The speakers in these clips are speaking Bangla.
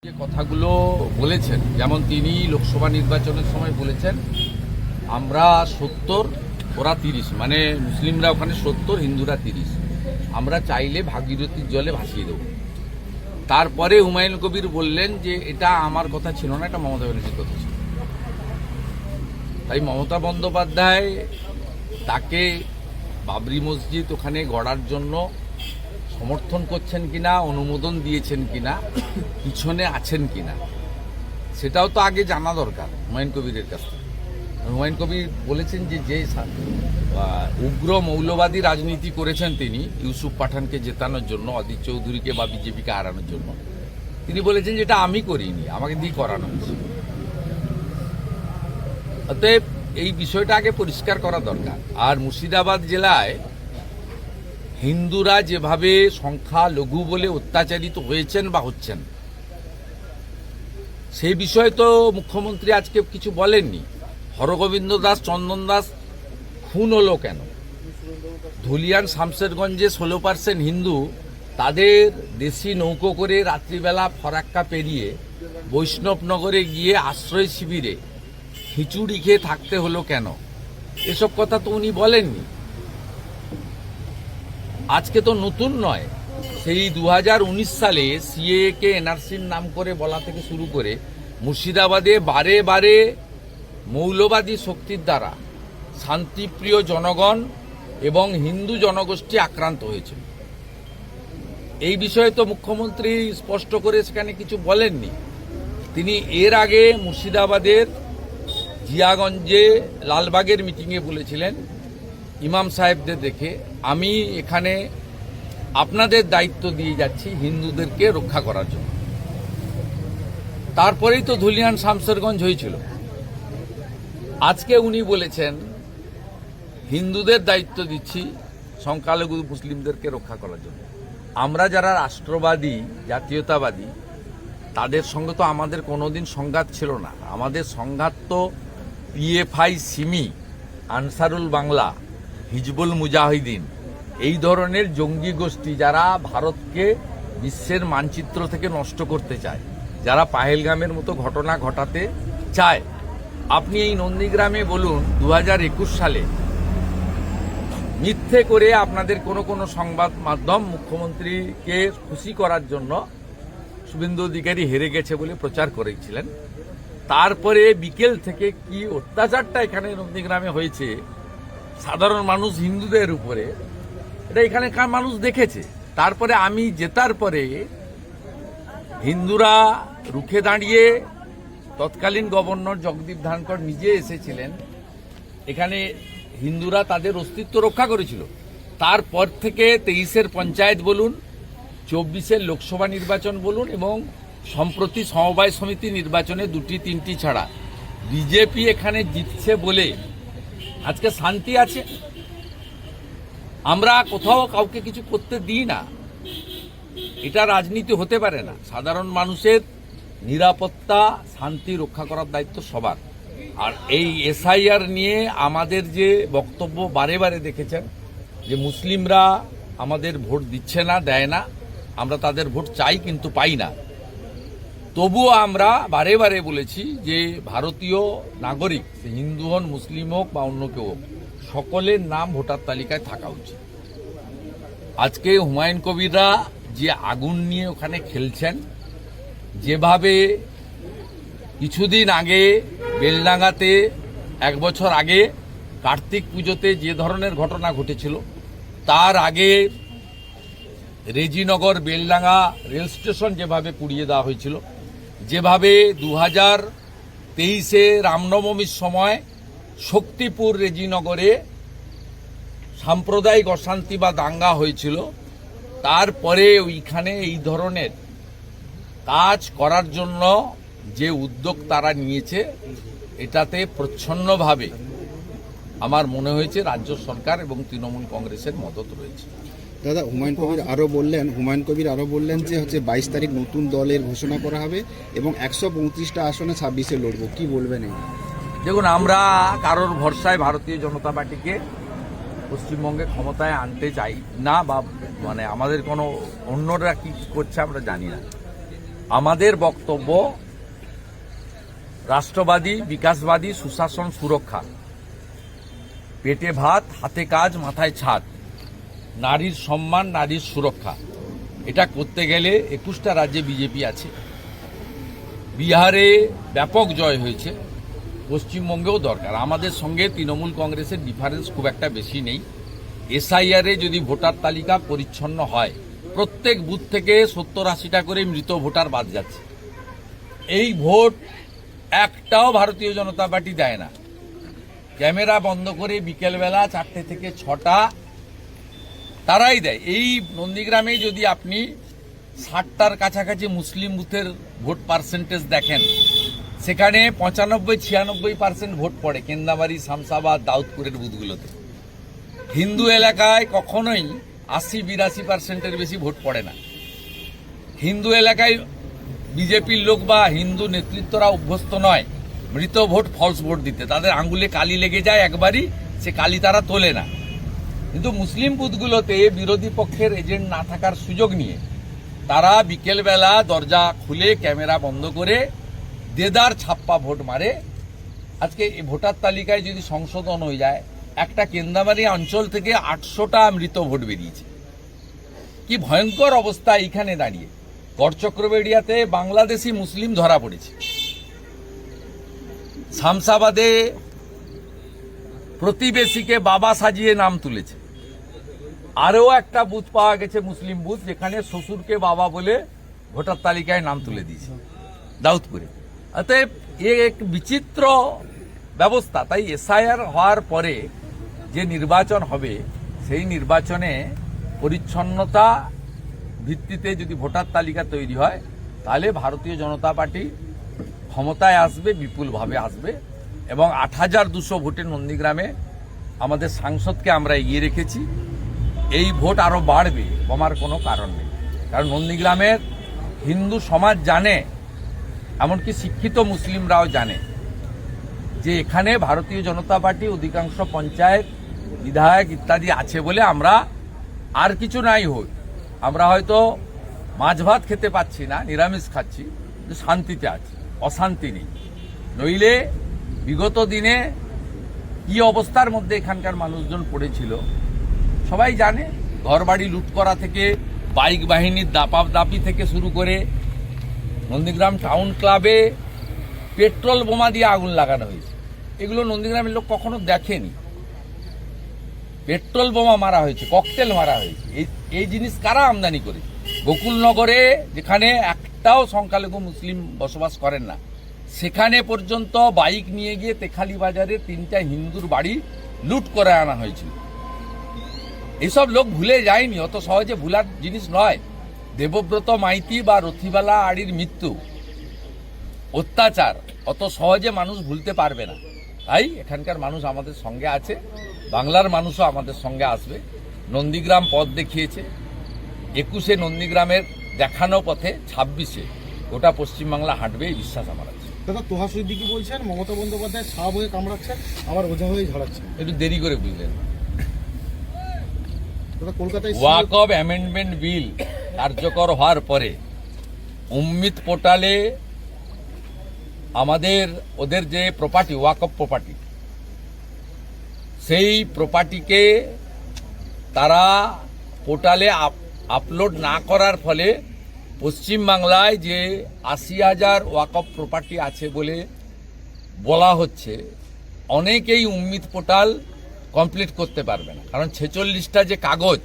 যে কথাগুলো বলেছেন, যেমন তিনি লোকসভা নির্বাচনের সময় বলেছেন আমরা 70 ওরা 30, মানে মুসলিমরা ওখানে 70, হিন্দুরা 30, আমরা চাইলে ভাগীরথীর জলে ভাসিয়ে দেব। তারপরে হুমায়ুন কবির বললেন যে এটা আমার কথা ছিল না, এটা মমতা ব্যানার্জির কথা ছিল। তাই মমতা বন্দ্যোপাধ্যায় তাকে বাবরি মসজিদ ওখানে গড়ার জন্য সমর্থন করছেন কিনা, অনুমোদন দিয়েছেন কিনা, পিছনে আছেন কিনা, সেটাও তো আগে জানা দরকার হুমায়ুন কবিরের কাছ থেকে। হুমায়ুন কবির বলেছেন যে উগ্র মৌলবাদী রাজনীতি করেছেন তিনি ইউসুফ পাঠানকে জেতানোর জন্য, অদিত চৌধুরীকে বা বিজেপিকে হারানোর জন্য, তিনি বলেছেন যে এটা আমি করিনি, আমাকে দিয়ে করানো হয়েছে। অতএব এই বিষয়টা আগে পরিষ্কার করা দরকার। আর মুর্শিদাবাদ জেলায় হিন্দুরা যেভাবে সংখ্যা লঘু বলে অত্যাচারিত হয়েছেন বা হচ্ছেন, সেই বিষয়ে তো মুখ্যমন্ত্রী আজকে কিছু বলেননি। হরগোবিন্দ দাস, চন্দন দাস খুন হলো কেন? ধুলিয়ান শামশেরগঞ্জে 16% হিন্দু তাদের দেশি নৌকো করে রাত্রিবেলা ফরাক্কা পেরিয়ে বৈষ্ণবনগরে গিয়ে আশ্রয় শিবিরে খিচুড়ি খেয়ে থাকতে হলো কেন? এসব কথা তো উনি বলেননি। আজকে তো নতুন নয়, সেই 2019 সালে সিএএ কে এনআরসির নাম করে বলা থেকে শুরু করে মুর্শিদাবাদে বারে বারে মৌলবাদী শক্তির দ্বারা শান্তিপ্রিয় জনগণ এবং হিন্দু জনগোষ্ঠী আক্রান্ত হয়েছিল। এই বিষয়ে তো মুখ্যমন্ত্রী স্পষ্ট করে সেখানে কিছু বলেননি। তিনি এর আগে মুর্শিদাবাদের জিয়াগঞ্জে লালবাগের মিটিংয়ে বলেছিলেন ইমাম সাহেবদের দেখে, আমি এখানে আপনাদের দায়িত্ব দিয়ে যাচ্ছি হিন্দুদেরকে রক্ষা করার জন্য। তারপরেই তো ধুলিয়ান শামশেরগঞ্জ হয়েছিল। আজকে উনি বলেছেন হিন্দুদের দায়িত্ব দিচ্ছি সংখ্যালঘু মুসলিমদেরকে রক্ষা করার জন্য। আমরা যারা রাষ্ট্রবাদী, জাতীয়তাবাদী, তাদের সঙ্গে তো আমাদের কোনোদিন সংঘাত ছিল না। আমাদের সংঘাত তো পিএফআই, সিমি, আনসারুল বাংলা, হিজবুল মুজাহিদিন, এই ধরনের জঙ্গি গোষ্ঠী যারা ভারতকে বিশ্বের মানচিত্র থেকে নষ্ট করতে চায়, যারা পাহেলগামের মতো ঘটনা ঘটাতে চায়। আপনি এই নন্দীগ্রামে বলুন 2021 সালে মিথ্যে করে আপনাদের কোনো সংবাদ মাধ্যম মুখ্যমন্ত্রীকে খুশি করার জন্য শুভেন্দু অধিকারী হেরে গেছে বলে প্রচার করেছিলেন। তারপরে বিকেল থেকে কি অত্যাচারটা এখানে নন্দীগ্রামে হয়েছে সাধারণ মানুষ হিন্দুদের উপরে, এটা এখানকার মানুষ দেখেছে। তারপরে আমি জেতার পরে হিন্দুরা রুখে দাঁড়িয়ে, তৎকালীন গভর্নর জগদীপ ধনখড় নিজে এসেছিলেন এখানে, হিন্দুরা তাদের অস্তিত্ব রক্ষা করেছিল। তারপর থেকে 23-এর পঞ্চায়েত বলুন, 24-এর লোকসভা নির্বাচন বলুন, এবং সম্প্রতি সমবায় সমিতি নির্বাচনে 2-3টি ছাড়া বিজেপি এখানে জিতছে বলে আজকে শান্তি আছে। আমরা কোথাও কাউকে কিছু করতে দিই না, এটা রাজনীতি হতে পারে না। সাধারণ মানুষের নিরাপত্তা, শান্তি রক্ষা করার দায়িত্ব সবার। আর এই এসআইআর নিয়ে আমাদের যে বক্তব্য বারে বারে দেখেছেন যে মুসলিমরা আমাদের ভোট দিচ্ছে না, দেয় না, আমরা তাদের ভোট চাই কিন্তু পাই না, তবুও আমরা বারে বারে বলেছি যে ভারতীয় নাগরিক, সে হিন্দু হন, মুসলিম হোক বা অন্য কেউ হোক, সকলের নাম ভোটার তালিকায় থাকা উচিত। আজকে হুমায়ুন কবিররা যে আগুন নিয়ে ওখানে খেলছেন, যেভাবে কিছুদিন আগে বেলডাঙ্গাতে 1 বছর আগে কার্তিক পুজোতে যে ধরনের ঘটনা ঘটেছিল, তার আগে রেজিনগর বেলডাঙ্গা রেল স্টেশন যেভাবে পুড়িয়ে দেওয়া হয়েছিল, যেভাবে 2023-এ রামনবমীর সময় শক্তিপুর রেজিনগরে সাম্প্রদায়িক অশান্তি বা দাঙ্গা হয়েছিল, তারপরে ওইখানে এই ধরনের কাজ করার জন্য যে উদ্যোগ তারা নিয়েছে, এটাতে প্রচ্ছন্নভাবে আমার মনে হয়েছে রাজ্য সরকার এবং তৃণমূল কংগ্রেসের মদত রয়েছে। দাদা, হুমায়ুন কবির আরো বললেন যে 22 তারিখ নতুন দলের ঘোষণা করা হবে এবং 135টা আসনে 26-এ লড়বো, কি বলবেন? দেখুন, আমরা কারোর ভরসায় ভারতীয় জনতা পার্টিকে পশ্চিমবঙ্গে ক্ষমতায় আনতে চাই না, বা মানে আমাদের কোনো অন্যরা কি করছে আমরা জানি না। আমাদের বক্তব্য রাষ্ট্রবাদী, বিকাশবাদী, সুশাসন, সুরক্ষা, পেটে ভাত, হাতে কাজ, মাথায় ছাদ, নারীর সম্মান, নারীর সুরক্ষা। এটা করতে গেলে 21টা রাজ্যে বিজেপি আছে, বিহারে ব্যাপক জয় হয়েছে, পশ্চিমবঙ্গেও দরকার। আমাদের সঙ্গে তৃণমূল কংগ্রেসের ডিফারেন্স খুব একটা বেশি নেই। এসআইআরে যদি ভোটার তালিকা পরিচ্ছন্ন হয়, প্রত্যেক বুথ থেকে 70-80টা করে মৃত ভোটার বাদ যাচ্ছে। এই ভোট একটাও ভারতীয় জনতা পার্টি দেয় না। ক্যামেরা বন্ধ করে বিকেলবেলা 4টে থেকে 6টা তারাই দেয়। এই নন্দীগ্রামে যদি আপনি 60টার কাছাকাছি মুসলিম বুথের ভোট পার্সেন্টেজ দেখেন, সেখানে 95-96% ভোট পড়ে কেন্দাবাড়ি, শামসাবাদ, দাউদপুরের বুথগুলোতে। হিন্দু এলাকায় কখনোই 80-82%-এর বেশি ভোট পড়ে না। হিন্দু এলাকায় বিজেপির লোক বা হিন্দু নেতৃত্বরা অভ্যস্ত নয় মৃত ভোট, ফলস ভোট দিতে। তাদের আঙ্গুলে কালি লেগে যায় একবারই, সে কালি তারা তোলে না। কিন্তু মুসলিম বুথগুলোতে বিরোধী পক্ষের এজেন্ট না থাকার সুযোগ নিয়ে তারা বিকেলবেলা দরজা খুলে ক্যামেরা বন্ধ করে দেদার ছাপ্পা ভোট মারে। আজকে এই ভোটার তালিকায় যদি সংশোধন হয়ে যায়, একটা কেন্দামারি অঞ্চল থেকে 800টা মৃত ভোট বেরিয়েছে। কি ভয়ঙ্কর অবস্থা এইখানে দাঁড়িয়ে। গড়চক্রবেড়িয়াতে বাংলাদেশি মুসলিম ধরা পড়েছে। শামসাবাদে প্রতিবেশীকে বাবা সাজিয়ে নাম তুলেছে। আরও একটা বুথ পাওয়া গেছে মুসলিম বুথ, যেখানে শ্বশুরকে বাবা বলে ভোটার তালিকায় নাম তুলে দিয়েছে, দাউদপুরে। অতএব এ এক বিচিত্র ব্যবস্থা। তাই এসআইআর হওয়ার পরে যে নির্বাচন হবে, সেই নির্বাচনে পরিচ্ছন্নতা ভিত্তিতে যদি ভোটার তালিকা তৈরি হয়, তাহলে ভারতীয় জনতা পার্টি ক্ষমতায় আসবে, বিপুলভাবে আসবে। এবং 8200 ভোটে নন্দীগ্রামে আমাদের সাংসদকে আমরা এগিয়ে রেখেছি। এই ভোট আরও বাড়বে, কমার কোনো কারণ নেই। কারণ নন্দীগ্রামের হিন্দু সমাজ জানে, এমনকি শিক্ষিত মুসলিমরাও জানে, যে এখানে ভারতীয় জনতা পার্টি অধিকাংশ পঞ্চায়েত, বিধায়ক ইত্যাদি আছে বলে আমরা আর কিছু নাই হই। আমরা হয়তো মাছ ভাত খেতে পাচ্ছি না, নিরামিষ খাচ্ছি, কিন্তু শান্তিতে আছি, অশান্তি নেই। নইলে বিগত দিনে কি অবস্থার মধ্যে এখানকার মানুষজন পড়েছিল সবাই জানে। ঘরবাড়ি লুট করা থেকে, বাইক বাহিনীর দাপাদাপি থেকে শুরু করে, নন্দীগ্রাম টাউন ক্লাবে পেট্রোল বোমা দিয়ে আগুন লাগানো হয়েছে। এগুলো নন্দীগ্রামের লোক কখনো দেখেনি। পেট্রোল বোমা মারা হয়েছে, ককটেল মারা হয়েছে। এই জিনিস কারা আমদানি করে? গোকুলনগরে, যেখানে একটাও সংখ্যালঘু মুসলিম বসবাস করেন না, সেখানে পর্যন্ত বাইক নিয়ে গিয়ে তেখালি বাজারে 3টা হিন্দুর বাড়ি লুট করে আনা হয়েছিল। এইসব লোক ভুলে যায়নি, অত সহজে ভুলার জিনিস নয়। দেবব্রত মাইতি বা রথিবালা আড়ির মৃত্যু, অত্যাচার অত সহজে মানুষ ভুলতে পারবে না। তাই এখানকার মানুষ আমাদের সঙ্গে আছে, বাংলার মানুষও আমাদের সঙ্গে আসবে। নন্দীগ্রাম পথ দেখিয়েছে। 21-এ নন্দীগ্রামের দেখানো পথে 26-এ গোটা পশ্চিমবাংলা হাঁটবে, এই বিশ্বাস আমার আছে। দাদা, তোহা সিদ্দিকী বলছেন মমতা বন্দ্যোপাধ্যায় সাপ হয়ে কামড়াচ্ছেন, আবার ওঝা হয়ে ঝাড়াচ্ছেন। একটু দেরি করে বুঝলেন। দাদা, কলকাতায় ওয়াকফ অ্যামেন্ডমেন্ট বিল কার্যকর হওয়ার পরে উম্মিত পোর্টালে ওদের যে প্রপার্টি, ওয়াকফ প্রপার্টি, সেই প্রপার্টিকে তারা পোর্টালে আপলোড না করার ফলে পশ্চিমবাংলায় যে 80,000 ওয়াকফ প্রপার্টি আছে বলে বলা হচ্ছে, অনেকেই উম্মিত পোর্টাল কমপ্লিট করতে পারবে না। কারণ 46টা যে কাগজ,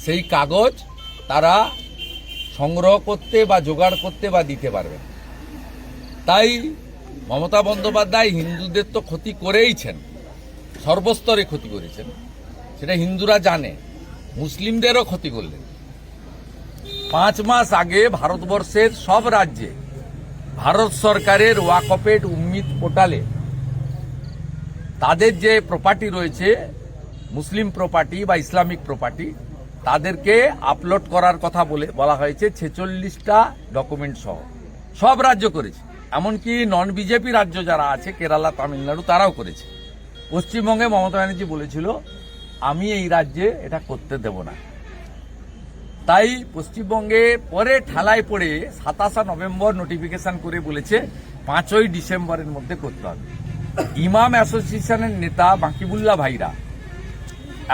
সেই কাগজ তারা সংগ্রহ করতে বা জোগাড় করতে বা দিতে পারবে না। তাই মমতা বন্দ্যোপাধ্যায় হিন্দুদের তো ক্ষতি করেইছেন, সর্বস্তরে ক্ষতি করেছেন, সেটা হিন্দুরা জানে। মুসলিমদেরও ক্ষতি করলেন। 5 মাস আগে ভারতবর্ষের সব রাজ্যে ভারত সরকারের ওয়াকফের উম্মিত পোর্টালে তাদের যে প্রপার্টি রয়েছে, মুসলিম প্রপার্টি বা ইসলামিক প্রপার্টি, তাদেরকে আপলোড করার কথা বলা হয়েছে। 46টা ডকুমেন্ট সহ সব রাজ্য করেছে। এমনকি নন বিজেপি রাজ্য যারা আছে, কেরালা, তামিলনাড়ু, তারাও করেছে। পশ্চিমবঙ্গে মমতা ব্যানার্জি বলেছিল, আমি এই রাজ্যে এটা করতে দেব না। তাই পশ্চিমবঙ্গে পরে ঠেলায় পড়ে 27 নভেম্বর নোটিফিকেশন করে বলেছে 5ই ডিসেম্বরের মধ্যে করতে হবে। ইমাম অ্যাসোসিয়েশনের নেতা বাকিবুল্লাহ ভাইরা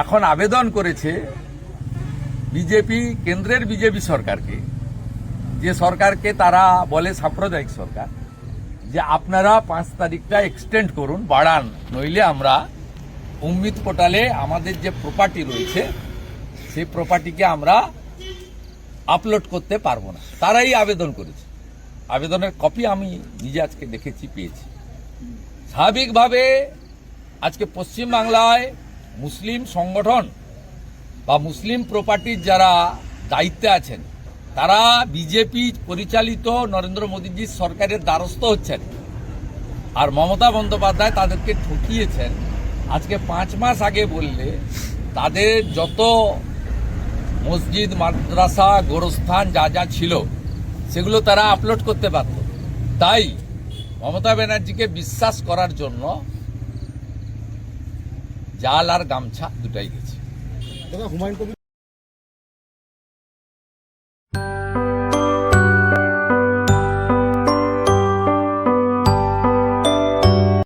এখন আবেদন করেছে বিজেপি, কেন্দ্রের বিজেপি সরকারকে, যে সরকারকে তারা বলে সাম্প্রদায়িক সরকার, যে আপনারা 5 তারিখটা এক্সটেন্ড করুন, বাড়ান, নইলে আমরা উম্মিদ পোর্টালে আমাদের যে প্রপার্টি রয়েছে সেই প্রপার্টিকে আমরা আপলোড করতে পারবো না। তারাই আবেদন করেছে। আবেদনের কপি আমি নিজে আজকে দেখেছি, পেয়েছি। স্বাভাবিকভাবে আজকে পশ্চিমবাংলায় মুসলিম সংগঠন বা মুসলিম প্রপার্টির যারা দায়িত্বে আছেন তারা বিজেপি পরিচালিত নরেন্দ্র মোদীজির সরকারের দ্বারস্থ হচ্ছেন, আর মমতা বন্দ্যোপাধ্যায় তাদেরকে ঠকিয়েছেন। আজকে 5 মাস আগে বললে তাদের যত মসজিদ, মাদ্রাসা, গোরস্থান যা যা ছিল সেগুলো তারা আপলোড করতে পারত। তাই মমতা ব্যানার্জিকে বিশ্বাস করার জন্য জাল আর গামছা দুটাই গেছে। দাদা হুমায়ুন কবির